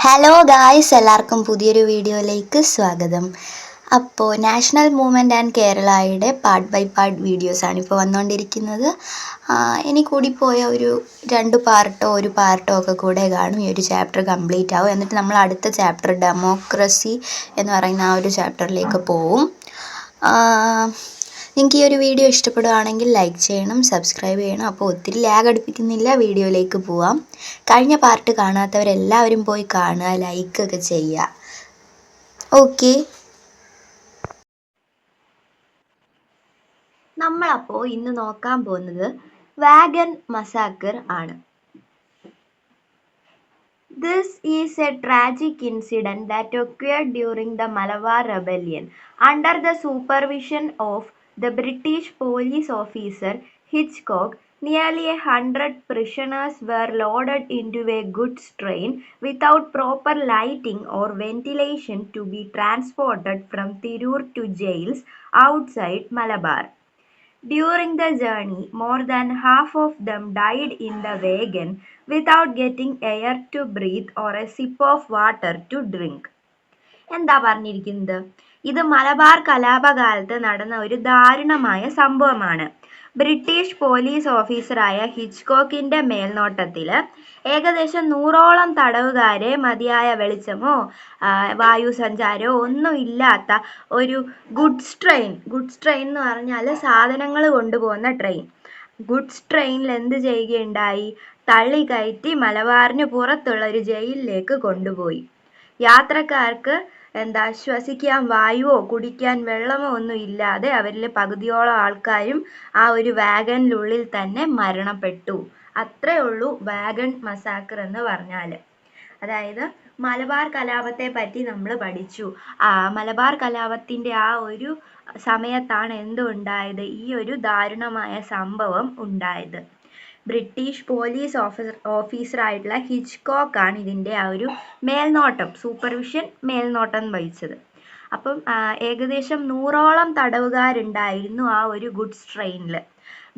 Hello guys, എല്ലാവർക്കും പുതിയൊരു വീഡിയോയിലേക്ക് സ്വാഗതം. അപ്പോൾ നാഷണൽ മൂവ്മെൻറ്റ് ആൻഡ് കേരളയുടെ പാർട്ട് ബൈ പാർട്ട് വീഡിയോസാണ് ഇപ്പോൾ വന്നുകൊണ്ടിരിക്കുന്നത്. ഇനി കൂടിപ്പോയ ഒരു 2 പാർട്ടോ ഒരു പാർട്ടോ ഒക്കെ കൂടെ കാണും. ഈ ഒരു ചാപ്റ്റർ കംപ്ലീറ്റ് ആവും. എന്നിട്ട് നമ്മൾ അടുത്ത ചാപ്റ്റർ ഡെമോക്രസി എന്ന് പറയുന്ന ആ ഒരു ചാപ്റ്ററിലേക്ക് പോവും. നിങ്ങൾക്ക് ഈ ഒരു വീഡിയോ ഇഷ്ടപ്പെടുകയാണെങ്കിൽ ലൈക്ക് ചെയ്യണം, സബ്സ്ക്രൈബ് ചെയ്യണം. അപ്പോൾ ഒത്തിരി ലാഗ് അടുപ്പിക്കുന്നില്ല, വീഡിയോയിലേക്ക് പോവാം. കഴിഞ്ഞ പാർട്ട് കാണാത്തവരെല്ലാവരും പോയി കാണുക, ലൈക്കൊക്കെ ചെയ്യുക. ഓക്കെ, നമ്മളപ്പോൾ ഇന്ന് നോക്കാൻ പോകുന്നത് വാഗൻ മസാക്കർ ആണ്. This is a tragic incident that occurred during the Malabar Rebellion under the supervision of the British police officer Hitchcock. Nearly 100 prisoners were loaded into a goods train without proper lighting or ventilation to be transported from Tirur to jails outside Malabar. During the journey, more than half of them died in the wagon without getting air to breathe or a sip of water to drink. എന്താ പറഞ്ഞിരിക്കുന്നത്? ഇത് മലബാർ കലാപകാലത്ത് നടന്ന ഒരു ദാരുണമായ സംഭവമാണ്. British police ഓഫീസറായ ഹിച്ച്കോക്കിന്റെ മേൽനോട്ടത്തിൽ ഏകദേശം 100ഓളം തടവുകാരെ മതിയായ വെളിച്ചമോ വായു സഞ്ചാരമോ ഒന്നും ഇല്ലാത്ത ഒരു ഗുഡ്സ് ട്രെയിൻ എന്ന് പറഞ്ഞാൽ സാധനങ്ങൾ കൊണ്ടുപോകുന്ന ട്രെയിൻ. ഗുഡ്സ് ട്രെയിനിൽ എന്ത് ചെയ്യുകയുണ്ടായി? തള്ളി കയറ്റി മലബാറിന് പുറത്തുള്ള ഒരു ജയിലിലേക്ക് കൊണ്ടുപോയി. യാത്രക്കാർക്ക് ശ്വസിക്കാൻ വായുവോ കുടിക്കാൻ വെള്ളമോ ഒന്നും ഇല്ലാതെ അവരിൽ പകുതിയോളം ആൾക്കാരും ആ ഒരു വാഗനിനുള്ളിൽ തന്നെ മരണപ്പെട്ടു. അത്രേ ഉള്ളൂ വാഗൺ മസാക്കർ എന്ന് പറഞ്ഞാൽ. അതായത് മലബാർ കലാപത്തെ പറ്റി നമ്മൾ പഠിച്ചു. മലബാർ കലാപത്തിന്റെ ആ ഒരു സമയത്താണ് എന്തുണ്ടായത്? ഈ ഒരു ദാരുണമായ സംഭവം ഉണ്ടായത്. ബ്രിട്ടീഷ് പോലീസ് ഓഫീസറായിട്ടുള്ള ഹിച്ച്കോക്ക് ആണ് ഇതിൻ്റെ ആ ഒരു മേൽനോട്ടം വഹിച്ചത്. അപ്പം ഏകദേശം 100ഓളം തടവുകാരുണ്ടായിരുന്നു ആ ഒരു ഗുഡ്സ് ട്രെയിനിൽ.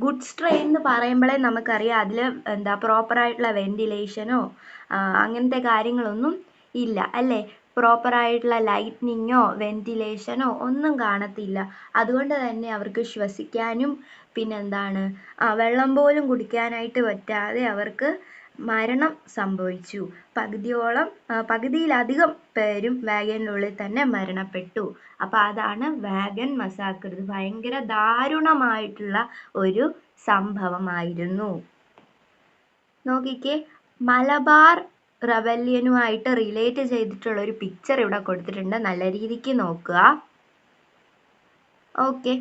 ഗുഡ്സ് ട്രെയിൻ എന്ന് പറയുമ്പോഴേ നമുക്കറിയാം അതിൽ പ്രോപ്പറായിട്ടുള്ള വെന്റിലേഷനോ അങ്ങനത്തെ കാര്യങ്ങളൊന്നും ഇല്ല അല്ലേ? പ്രോപ്പറായിട്ടുള്ള ലൈറ്റ്നിങ്ങോ വെന്റിലേഷനോ ഒന്നും കാണത്തില്ല. അതുകൊണ്ട് തന്നെ അവർക്ക് ശ്വസിക്കാനും വെള്ളം പോലും കുടിക്കാനായിട്ട് പറ്റാതെ അവർക്ക് മരണം സംഭവിച്ചു. പകുതിയിലധികം പേരും വാഗനിനുള്ളിൽ തന്നെ മരണപ്പെട്ടു. അപ്പോൾ അതാണ് വാഗൻ മസാക്കർ. ഇത് ഭയങ്കര ദാരുണമായിട്ടുള്ള ഒരു സംഭവമായിരുന്നു. നോക്കിക്കേ, മലബാർ റെബല്യനുമായിട്ട് റിലേറ്റ് ചെയ്തിട്ടുള്ള ഒരു പിക്ചർ ഇവിടെ കൊടുത്തിട്ടുണ്ട്. നല്ല രീതിക്ക് നോക്കുക. Okay,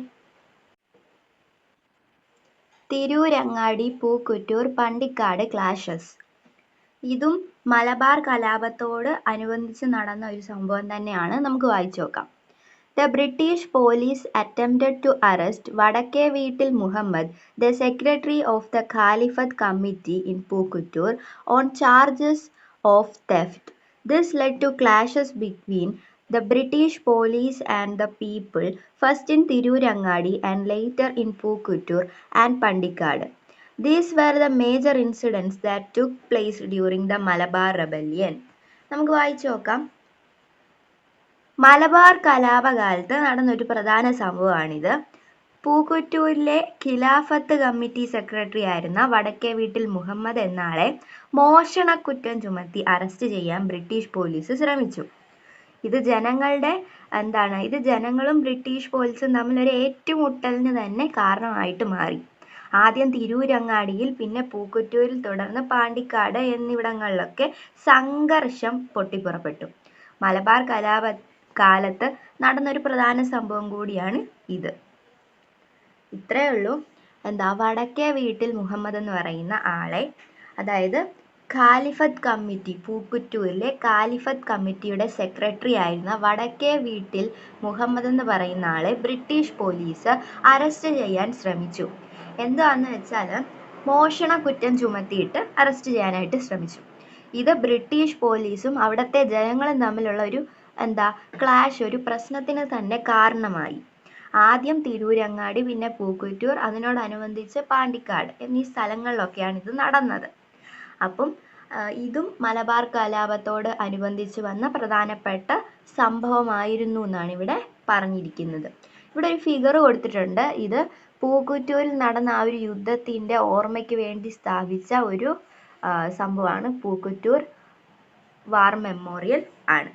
Tirurangadi, Pookkottur, Pandikkad clashes. ഇതും മലബാർ കലാപത്തോട് അനുബന്ധിച്ച് നടന്ന ഒരു സംഭവം തന്നെയാണ്. നമുക്ക് വായിച്ചു നോക്കാം. The British police attempted to arrest Vadakkeveetil Muhammad, the secretary of the Caliphate Committee in Pukuttur, on charges of theft. This led to clashes between the British police and the people, first in Tirurangadi and later in Pukuttur and Pandikad. These were the major incidents that took place during the Malabar Rebellion. നമുക്ക് വായിച്ചു നോക്കാം. മലബാർ കലാപകാലത്ത് നടന്നൊരു പ്രധാന സംഭവമാണിത്. പൂക്കുറ്റൂരിലെ ഖിലാഫത്ത് committee secretary ആയിരുന്ന വടക്കേവീട്ടിൽ മുഹമ്മദ് എന്ന ആളെ മോഷണക്കുറ്റം ചുമത്തി arrest ചെയ്യാൻ ബ്രിട്ടീഷ് പോലീസ് ശ്രമിച്ചു. ഇത് ജനങ്ങളും ബ്രിട്ടീഷ് പോലീസും തമ്മിലൊരു ഏറ്റുമുട്ടലിന് തന്നെ കാരണമായിട്ട് മാറി. ആദ്യം തിരൂരങ്ങാടിയിൽ, പിന്നെ പൂക്കുറ്റൂരിൽ, തുടർന്ന് പാണ്ടിക്കാട് എന്നിവിടങ്ങളിലൊക്കെ സംഘർഷം പൊട്ടിപ്പുറപ്പെട്ടു. മലബാർ കാലത്ത് നടന്നൊരു പ്രധാന സംഭവം കൂടിയാണ് ഇത്. ഇത്രയേ ഉള്ളൂ. വടക്കേവീട്ടിൽ മുഹമ്മദ് എന്ന് പറയുന്ന ആളെ, അതായത് ഖാലിഫത്ത് കമ്മിറ്റി, പൂക്കുറ്റൂരിലെ ഖാലിഫത്ത് കമ്മിറ്റിയുടെ സെക്രട്ടറി ആയിരുന്ന വടക്കേവീട്ടിൽ മുഹമ്മദ് എന്ന് പറയുന്ന ആളെ ബ്രിട്ടീഷ് പോലീസ് അറസ്റ്റ് ചെയ്യാൻ ശ്രമിച്ചു. എന്താണെന്ന് വെച്ചാൽ മോഷണക്കുറ്റം ചുമത്തിയിട്ട് അറസ്റ്റ് ചെയ്യാനായിട്ട് ശ്രമിച്ചു. ഇത് ബ്രിട്ടീഷ് പോലീസും അവിടുത്തെ ജനങ്ങളും തമ്മിലുള്ള ഒരു ക്ലാഷ്, ഒരു പ്രശ്നത്തിന് തന്നെ കാരണമായി. ആദ്യം തിരൂരങ്ങാടി, പിന്നെ പൂക്കുറ്റൂർ, അതിനോടനുബന്ധിച്ച് പാണ്ടിക്കാട് എന്നീ സ്ഥലങ്ങളിലൊക്കെയാണ് ഇത് നടന്നത്. അപ്പം ഇതും മലബാർ കലാപത്തോട് അനുബന്ധിച്ച് വന്ന പ്രധാനപ്പെട്ട സംഭവമായിരുന്നു എന്നാണ് ഇവിടെ പറഞ്ഞിരിക്കുന്നത്. ഇവിടെ ഒരു ഫിഗർ കൊടുത്തിട്ടുണ്ട്. ഇത് പൂക്കുറ്റൂരിൽ നടന്ന ആ ഒരു യുദ്ധത്തിൻ്റെ ഓർമ്മയ്ക്ക് വേണ്ടി സ്ഥാപിച്ച ഒരു സംഭവമാണ്. പൂക്കുറ്റൂർ വാർ മെമ്മോറിയൽ ആണ്.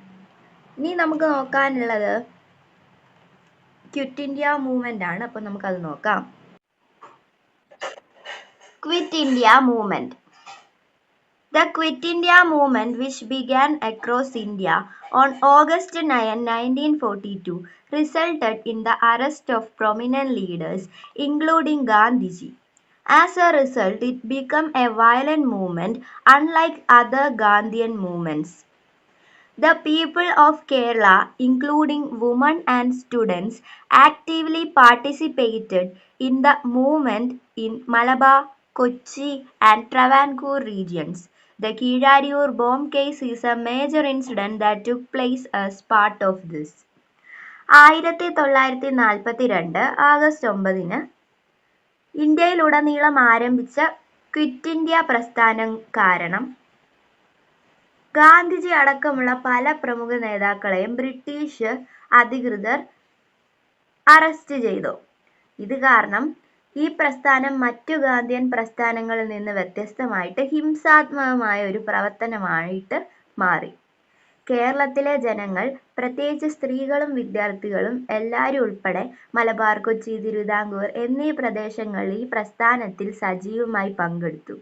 ഇനി നമുക്ക് നോക്കാനുള്ളത് ക്വിറ്റ് ഇന്ത്യ മൂവ്മെൻ്റ് ആണ്. അപ്പോൾ നമുക്കത് നോക്കാം. Quit India movement. The Quit India movement, which began across India on August 9, 1942, resulted in the arrest of prominent leaders, including Gandhiji. As a result, it became a violent movement, unlike other Gandhian movements. The people of Kerala, including women and students, actively participated in the movement in Malabar, Kochi, and Travancore regions. The Kirariyur bomb case is a major incident that took place as part of this. 1942 August 9 ഇന്ത്യയിലുടനീളം ആരംഭിച്ച quit India പ്രസ്ഥാനം കാരണം ഗാന്ധിജി അടക്കമുള്ള പല പ്രമുഖ നേതാക്കളെയും British അധികൃതർ arrest ചെയ്തു. ഇത് കാരണം ഈ പ്രസ്ഥാനം മറ്റു ഗാന്ധിയൻ പ്രസ്ഥാനങ്ങളിൽ നിന്ന് വ്യത്യസ്തമായിട്ട് ഹിംസാത്മകമായ ഒരു പ്രവർത്തനമായിട്ട് മാറി. കേരളത്തിലെ ജനങ്ങൾ, പ്രത്യേകിച്ച് സ്ത്രീകളും വിദ്യാർത്ഥികളും എല്ലാവരും ഉൾപ്പെടെ മലബാർ, കൊച്ചി, തിരുവിതാംകൂർ എന്നീ പ്രദേശങ്ങളിൽ ഈ പ്രസ്ഥാനത്തിൽ സജീവമായി പങ്കെടുത്തു.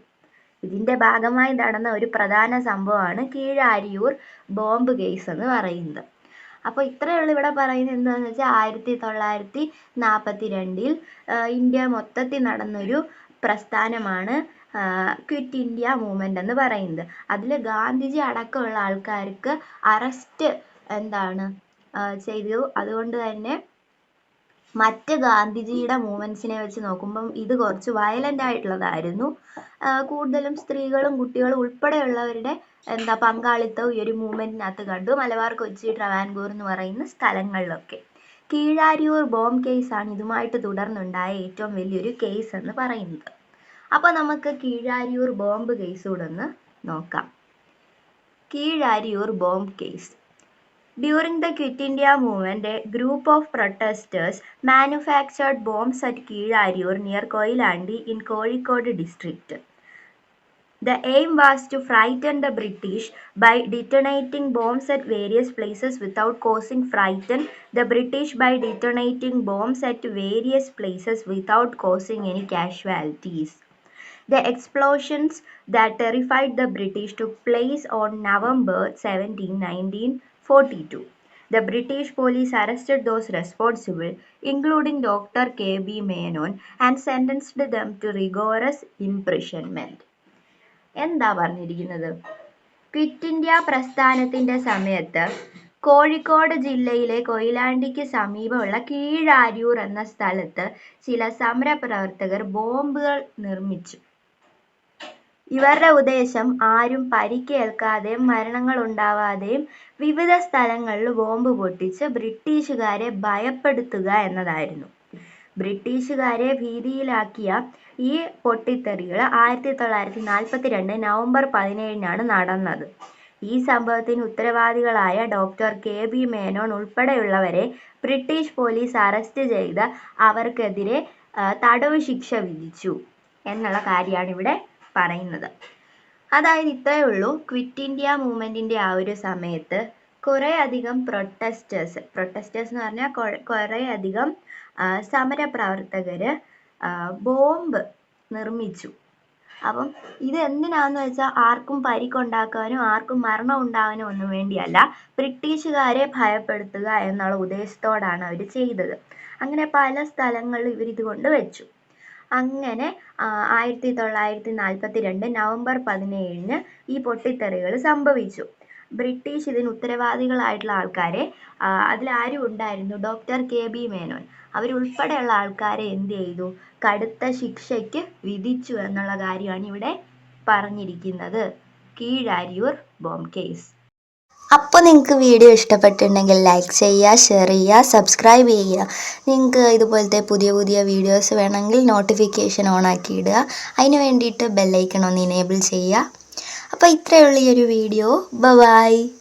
ഇതിൻ്റെ ഭാഗമായി നടന്ന ഒരു പ്രധാന സംഭവമാണ് കീഴാരിയൂർ ബോംബ് കേസ് എന്ന് പറയുന്നത്. അപ്പോൾ ഇത്രയുള്ള ഇവിടെ പറയുന്നത് എന്താണെന്ന് വെച്ചാൽ 1942 ഇന്ത്യ മൊത്തത്തിൽ നടന്നൊരു പ്രസ്ഥാനമാണ് ക്വിറ്റ് ഇന്ത്യ മൂവ്മെൻ്റ് എന്ന് പറയുന്നത്. അതിൽ ഗാന്ധിജി അടക്കമുള്ള ആൾക്കാർക്ക് അറസ്റ്റ് ചെയ്തു. അതുകൊണ്ട് തന്നെ മറ്റ് ഗാന്ധിജിയുടെ മൂവ്മെൻറ്റ്സിനെ വെച്ച് നോക്കുമ്പം ഇത് കുറച്ച് വയലൻ്റ് ആയിട്ടുള്ളതായിരുന്നു. കൂടുതലും സ്ത്രീകളും കുട്ടികളും ഉൾപ്പെടെയുള്ളവരുടെ പങ്കാളിത്തവും ഈ ഒരു മൂവ്മെൻറ്റിനകത്ത് കണ്ടു. മലബാർ, കൊച്ചി, ട്രാവൻകൂർ എന്ന് പറയുന്ന സ്ഥലങ്ങളിലൊക്കെ. കീഴാരിയൂർ ബോംബ് കേസാണ് ഇതുമായിട്ട് തുടർന്നുണ്ടായ ഏറ്റവും വലിയൊരു കേസ് എന്ന് പറയുന്നത്. അപ്പോൾ നമുക്ക് കീഴാരിയൂർ ബോംബ് കേസ് കൂടെ ഒന്ന് നോക്കാം. Keezhariyur bomb case. During the Quit India movement, a group of protesters manufactured bombs at Kirariyur near Koilandi in Kozhikode district. The aim was to frighten the British by detonating bombs at various places without causing frighten the British by detonating bombs at various places without causing any casualties. The explosions that terrified the British took place on November 17, 1942. The British police arrested those responsible, including Dr. K.B. Menon, and sentenced them to rigorous imprisonment. എന്താ പറഞ്ഞിരിക്കുന്നത്? Quit India പ്രസ്ഥാനത്തിൻ്റെ സമയത്ത് കോഴിക്കോട് ജില്ലയിലെ കൊയിലാണ്ടിക്ക് സമീപമുള്ള കീഴാരിയൂർ എന്ന സ്ഥലത്ത് ചില സമരപ്രവർത്തകർ ബോംബുകൾ നിർമ്മിച്ചു. ഇവരുടെ ഉദ്ദേശം ആരും പരിക്കേൽക്കാതെയും മരണങ്ങൾ ഉണ്ടാവാതെയും വിവിധ സ്ഥലങ്ങളിൽ ബോംബ് പൊട്ടിച്ച് ബ്രിട്ടീഷുകാരെ ഭയപ്പെടുത്തുക എന്നതായിരുന്നു. ബ്രിട്ടീഷുകാരെ ഭീതിയിലാക്കിയ ഈ പൊട്ടിത്തെറികൾ 1942 നവംബർ 17 നടന്നത്. ഈ സംഭവത്തിന് ഉത്തരവാദികളായ ഡോക്ടർ K.B. മേനോൻ ഉൾപ്പെടെയുള്ളവരെ ബ്രിട്ടീഷ് പോലീസ് അറസ്റ്റ് ചെയ്ത് അവർക്കെതിരെ തടവ് ശിക്ഷ വിധിച്ചു എന്നുള്ള കാര്യമാണ് ഇവിടെ പറയുന്നത്. അതായത് ഇത്രയേ ഉള്ളൂ. ക്വിറ്റ് ഇന്ത്യ മൂവ്മെൻറ്റിൻ്റെ ആ ഒരു സമയത്ത് കുറേയധികം പ്രൊട്ടസ്റ്റേഴ്സ് എന്ന് പറഞ്ഞാൽ കുറേയധികം സമരപ്രവർത്തകർ ബോംബ് നിർമ്മിച്ചു. അപ്പം ഇത് എന്തിനാന്ന് വെച്ചാൽ ആർക്കും പരിക്കുണ്ടാക്കാനോ ആർക്കും മരണം ഉണ്ടാകാനോ ഒന്നും വേണ്ടിയല്ല, ബ്രിട്ടീഷുകാരെ ഭയപ്പെടുത്തുക എന്നുള്ള ഉദ്ദേശത്തോടാണ് അവർ ചെയ്തത്. അങ്ങനെ പല സ്ഥലങ്ങളിൽ ഇവരിത് കൊണ്ട് വെച്ചു. അങ്ങനെ 1942 നവംബർ 17 ഈ പൊട്ടിത്തെറികൾ സംഭവിച്ചു. ബ്രിട്ടീഷ് ഇതിന് ഉത്തരവാദികളായിട്ടുള്ള ആൾക്കാരെ, അതിലാരും ഉണ്ടായിരുന്നു, ഡോക്ടർ K.B. മേനോൻ, അവരുൾപ്പെടെയുള്ള ആൾക്കാരെ എന്ത് ചെയ്തു? കടുത്ത ശിക്ഷയ്ക്ക് വിധിച്ചു എന്നുള്ള കാര്യമാണ് ഇവിടെ പറഞ്ഞിരിക്കുന്നത്. Keezhariyur bomb case. അപ്പോൾ നിങ്ങൾക്ക് വീഡിയോ ഇഷ്ടപ്പെട്ടിട്ടുണ്ടെങ്കിൽ ലൈക്ക് ചെയ്യുക, ഷെയർ ചെയ്യുക, സബ്സ്ക്രൈബ് ചെയ്യുക. നിങ്ങൾക്ക് ഇതുപോലത്തെ പുതിയ പുതിയ വീഡിയോസ് വേണമെങ്കിൽ നോട്ടിഫിക്കേഷൻ ഓൺ ആക്കി ഇടുക. അതിന് വേണ്ടിയിട്ട് ബെല്ലൈക്കൺ ഒന്ന് ഇനേബിൾ ചെയ്യുക. അപ്പോൾ അപ്പോൾ ഇത്രയേ ഉള്ളൂ ഈ ഒരു വീഡിയോ. ബൈ.